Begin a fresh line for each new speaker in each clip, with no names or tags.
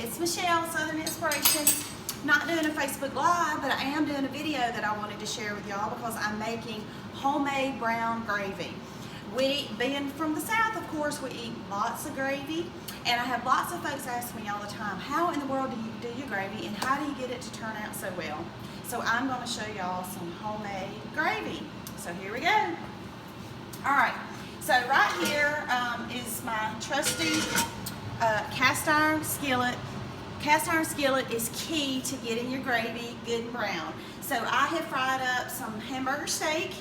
It's Michelle, Southern Inspirations. Not doing a Facebook Live, but I am doing a video that I wanted to share with y'all because I'm making homemade brown gravy. Being from the South, of course, we eat lots of gravy, and I have lots of folks ask me all the time, how in the world do you do your gravy and how do you get it to turn out so well? So I'm going to show y'all some homemade gravy. So here we go. All right, so right here is my trusty cast iron skillet. Cast iron skillet is key to getting your gravy good and brown. So I have fried up some hamburger steak.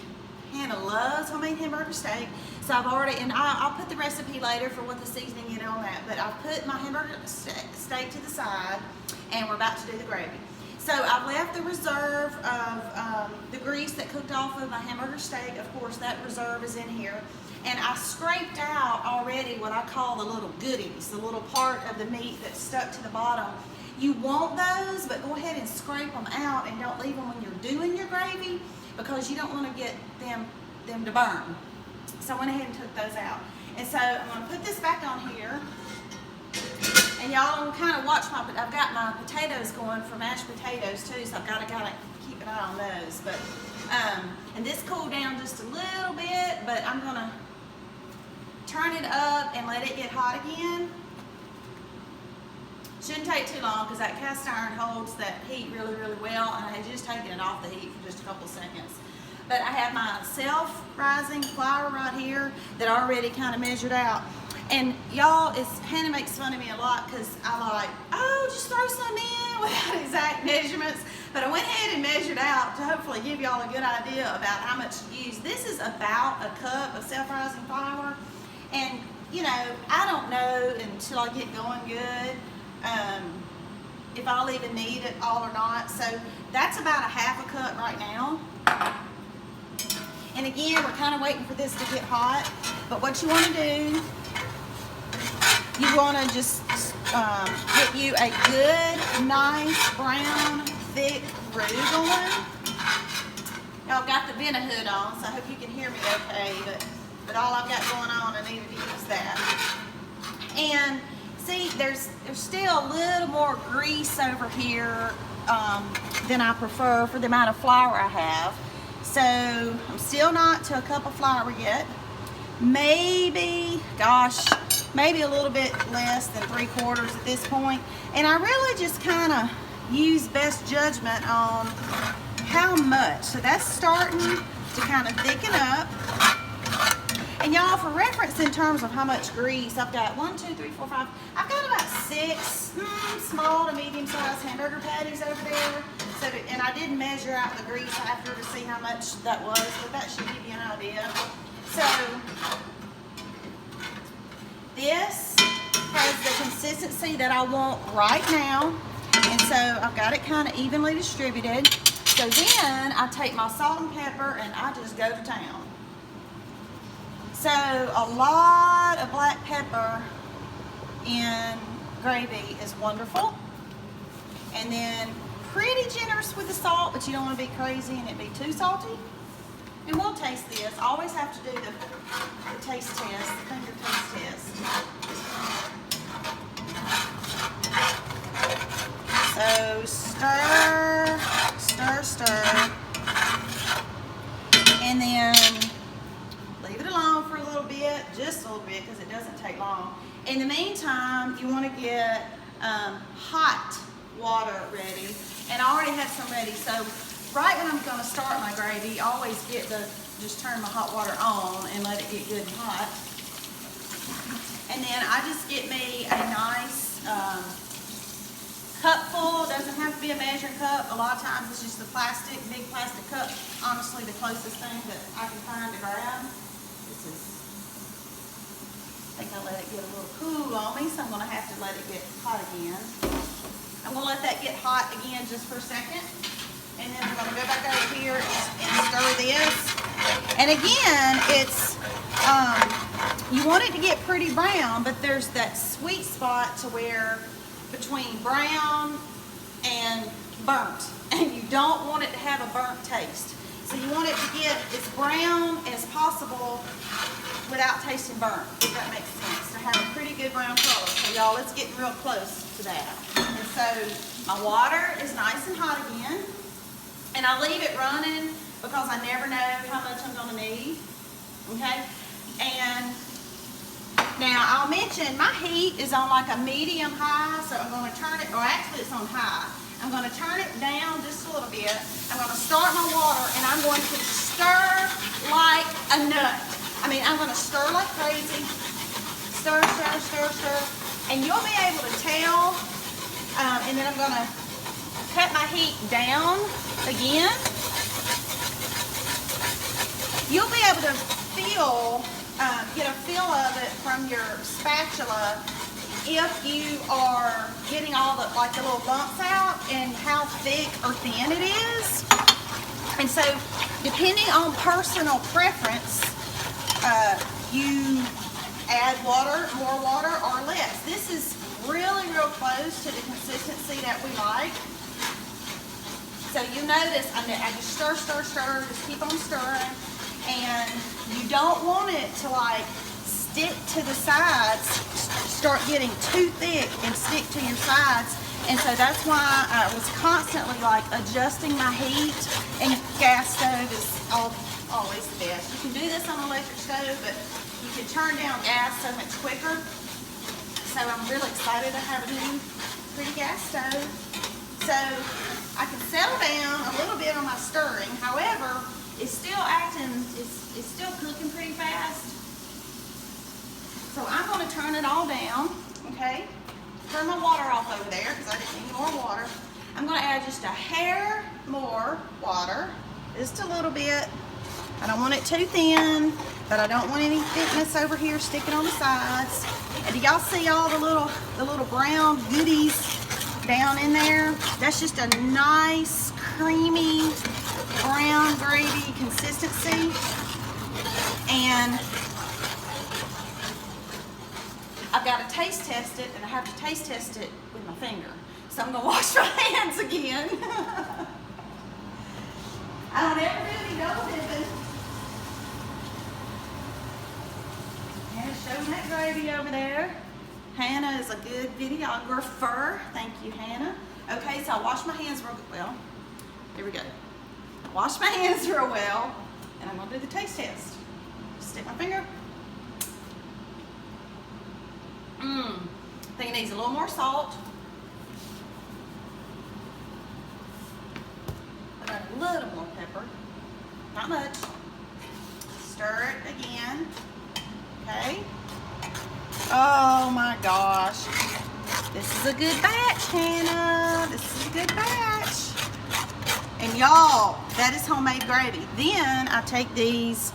Hannah loves homemade hamburger steak. So I've already, and I'll put the recipe later for what the seasoning is on that, but I've put my hamburger steak to the side and we're about to do the gravy. So I've left the reserve of the grease that cooked off of my hamburger steak. Of course, that reserve is in here. And I scraped out already what I call the little goodies, the little part of the meat that's stuck to the bottom. You want those, but go ahead and scrape them out and don't leave them when you're doing your gravy because you don't want to get them to burn. So I went ahead and took those out. And so I'm going to put this back on here. And y'all kind of watch I've got my potatoes going for mashed potatoes too, so I've got to keep an eye on those. But and this cooled down just a little bit, but I'm going to turn it up and let it get hot again. Shouldn't take too long because that cast iron holds that heat really, really well, and I had just taken it off the heat for just a couple seconds. But I have my self-rising flour right here that I already kind of measured out. And y'all, Hannah makes fun of me a lot because I'm like, oh, just throw some in without exact measurements. But I went ahead and measured out to hopefully give y'all a good idea about how much to use. This is about a cup of self-rising flour. And, you know, I don't know until I get going good if I'll even need it all or not. So that's about a half a cup right now. And again, we're kind of waiting for this to get hot. But what you want to do, you want to just get you a good, nice, brown, thick roux going. Y'all got the Vena hood on, so I hope you can hear me okay. But all I've got going on, I needed to use that. And see, there's still a little more grease over here than I prefer for the amount of flour I have. So I'm still not to a cup of flour yet. Maybe, gosh, maybe a little bit less than 3/4 at this point. And I really just kind of use best judgment on how much. So that's starting to kind of thicken up. And y'all, for reference in terms of how much grease, I've got 1, 2, 3, 4, 5. I've got about 6 small to medium-sized hamburger patties over there. So, and I did measure out the grease after to see how much that was, but that should give you an idea. So this has the consistency that I want right now. And so I've got it kind of evenly distributed. So then I take my salt and pepper and I just go to town. So a lot of black pepper in gravy is wonderful. And then pretty generous with the salt, but you don't want to be crazy and it be too salty. And we'll taste this. I always have to do the taste test, the finger taste test. So stir, stir, stir. And then leave it alone for a little bit, just a little bit because it doesn't take long. In the meantime, you want to get hot water ready. And I already have some ready. So right when I'm going to start my gravy, I always just turn my hot water on and let it get good and hot. And then I just get me a nice cup full. It doesn't have to be a measuring cup. A lot of times it's just a big plastic cup. Honestly, the closest thing that I can find to grab. I think I let it get a little cool on me, so I'm going to have to let it get hot again. I'm going to let that get hot again just for a second. And then we're going to go back over here and stir this. And again, it's, you want it to get pretty brown, but there's that sweet spot to where between brown and burnt. And you don't want it to have a burnt taste. So you want it to get as brown as possible without tasting burnt, if that makes sense, to have a pretty good brown color. So y'all, it's getting real close to that. And so my water is nice and hot again. And I leave it running because I never know how much I'm gonna need, okay? And now I'll mention my heat is on like a medium high, so I'm gonna turn it, or actually it's on high. I'm gonna turn it down just a little bit. I'm gonna start my water and I'm going to stir like a nut. I mean, I'm gonna stir like crazy. Stir, stir, stir, stir. And you'll be able to tell, and then I'm gonna cut my heat down again. You'll be able to feel, get a feel of it from your spatula if you are getting all the, like the little lumps out and how thick or thin it is. And so, depending on personal preference, you add water, more water or less. This is really real close to the consistency that we like. So you notice I just stir, stir, stir, just keep on stirring. And you don't want it to like stick to the sides, start getting too thick and stick to your sides. And so that's why I was constantly like adjusting my heat, and gas stove is always the best. You can do this on an electric stove, but you can turn down gas so much quicker. So I'm really excited to have a new pretty gas stove. So I can settle down a little bit on my stirring. However, it's still it's still cooking pretty fast. So I'm going to turn it all down, okay? Turn my water off over there because I didn't need more water. I'm going to add just a hair more water, just a little bit. I don't want it too thin, but I don't want any thickness over here sticking on the sides. And do y'all see all the little brown goodies down in there? That's just a nice, creamy, brown gravy consistency. And I've got to taste test it, and I have to taste test it with my finger. So I'm going to wash my hands again. I don't ever do any double dipping. Hannah's showing that gravy over there. Hannah is a good videographer. Thank you, Hannah. Okay, so I wash my hands real well. Here we go. Wash my hands real well, and I'm going to do the taste test. Stick my finger. I think it needs a little more salt. Put a little more pepper. Not much. Stir it again. Okay. Oh my gosh. This is a good batch, Hannah. This is a good batch. And y'all, that is homemade gravy. Then I take these,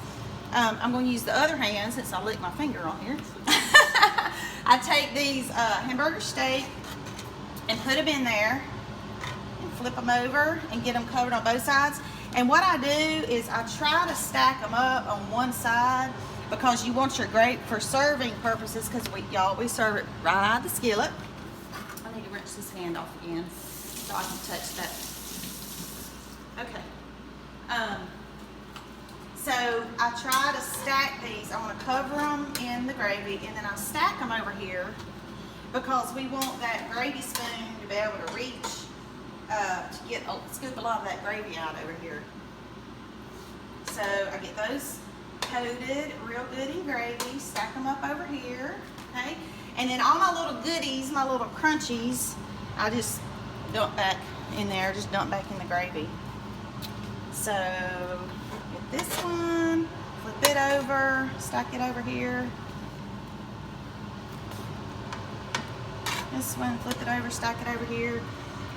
I'm going to use the other hand since I licked my finger on here. I take these hamburger steak and put them in there and flip them over and get them covered on both sides. And what I do is I try to stack them up on one side because you want your gravy for serving purposes, because we serve it right out of the skillet. I need to rinse this hand off again so I can touch that. Okay. So I try to stack these. I want to cover them in the gravy, and then I stack them over here because we want that gravy spoon to be able to reach to scoop a lot of that gravy out over here. So I get those coated real good in gravy, stack them up over here, okay? And then all my little goodies, my little crunchies, I just dump back in there, just dump back in the gravy. So get this one, flip it over, stack it over here. This one, flip it over, stack it over here.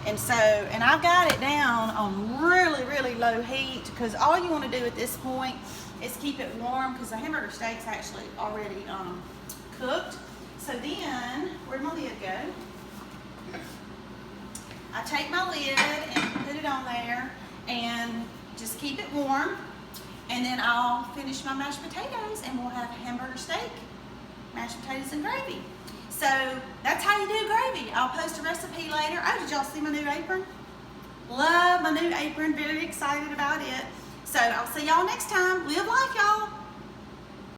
And so, and I've got it down on really, really low heat, because all you want to do at this point is keep it warm, because the hamburger steak's actually already cooked. So then, where'd my lid go? I take my lid and put it on there and just keep it warm. And then I'll finish my mashed potatoes and we'll have a hamburger steak, mashed potatoes and gravy. So that's how you do gravy. I'll post a recipe later. Oh, did y'all see my new apron? Love my new apron. Very excited about it. So I'll see y'all next time. Live life, y'all.